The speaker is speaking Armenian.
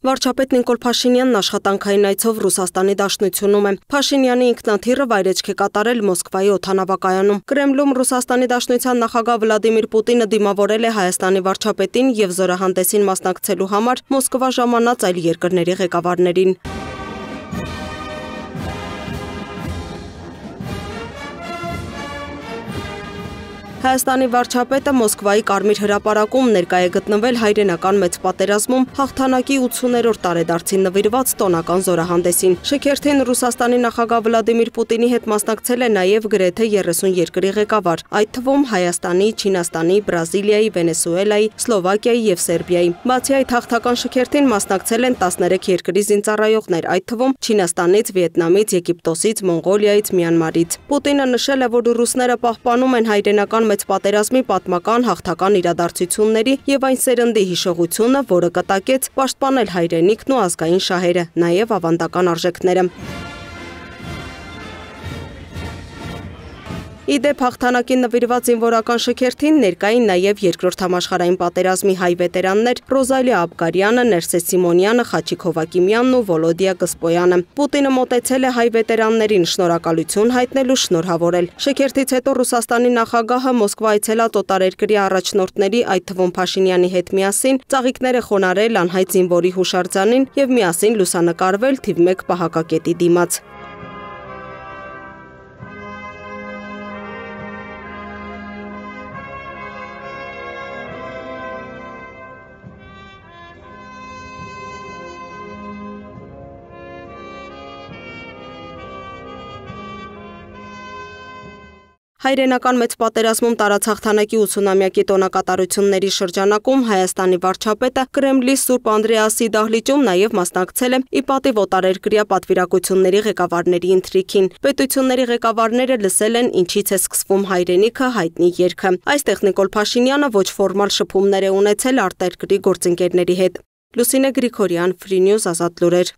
Վարչապետ Նիկոլ Փաշինյանն աշխատանքային այցով Ռուսաստանի Դաշնությունում է։ Փաշինյանի ինքնաթիռը վայրէջք է կատարել Մոսկվայի օդանավակայանում։ Կրեմլում Ռուսաստանի Դաշնության նախագահ Վլադիմիր Պուտինը դիմավորել է Հայաստանի վարչապետին եւ զորահանդեսին մասնակցելու համար Մոսկվա ժամանած այլ երկրների ղեկավարներին։ Հայաստանի վարչապետը Մոսկվայի Կարմիր հրապարակում ներկա է գտնվել հայրենական մեծ պատերազմում հաղթանակի 80-րդ տարեդարձին նվիրված տոնական զորահանդեսին։ Շքերթին Ռուսաստանի նախագահ Վլադիմիր Պուտինի հետ մասնակցել է նաև գրեթե 30 երկրի ղեկավար, այդ թվում Հայաստանի, Չինաստանի, Բրազիլիայի, Վենեսուելայի, Սլովակիայի եւ Սերբիայի։ Բացի այդ հաղթական շքերթին մասնակցել են 13 երկրի զինծառայողներ, այդ թվում Չինաստանից, Վիետնամից, Եգիպտոսից, Մոնղոլիայից, Մյանմարից։ Պուտինը նշել է, որ ռուսները պահպանում են հայրենական մեծ պատերազմի պատմական հաղթական իրադարձությունների եւ այն սերնդի հիշողությունը, որը կտակեց պաշտպանել հայրենիքն ու ազգային շահերը, նաեւ ավանդական արժեքները։ Իդեպ հաղթանակին նվիրված զինվորական շքերթին ներկային նաև երկրորդ համաշխարհային պատերազմի հայ վետերաններ Ռոզալիա Աբգարյանը, Ներսես Սիմոնյանը, Խաչիկ Հովակիմյանն ու Վոլոդիա Կսպոյանը։ Պուտինը մոտեցել է հայ վետերաններին շնորհակալություն հայտնելու շնորհավորել։ Շքերթից հետո Ռուսաստանի նախագահը Մոսկվա այցելած օտարերկրյա առաջնորդների, այդ թվում Փաշինյանի հետ միասին ծաղիկներ է խոնարհել անհայտ զինվորի հուշարձանին եւ միասին լուսանկարվել թիվ 1 պահակակետի դիմաց։ Հայրենական մեծ պատերազմում տարած հաղթանակի 80-ամյակի տոնակատարությունների շրջանակում Հայաստանի վարչապետը Կրեմլի Սուրբ Անդրեասի դահլիճում նաև մասնակցել է ի պատիվ օտարերկրյա պատվիրակությունների ղեկավարների ընթրիքին։ Պետությունների ղեկավարները լսել են «Ինչից է սկսվում հայրենիքը» հայտնի երգը։ Այստեղ Նիկոլ Փաշինյանը ոչ ֆորմալ շփումներ է ունեցել արտերկրի գործընկերների հետ։ Լուսինե Գրիգորյան, Free News, Ազատ լուրեր։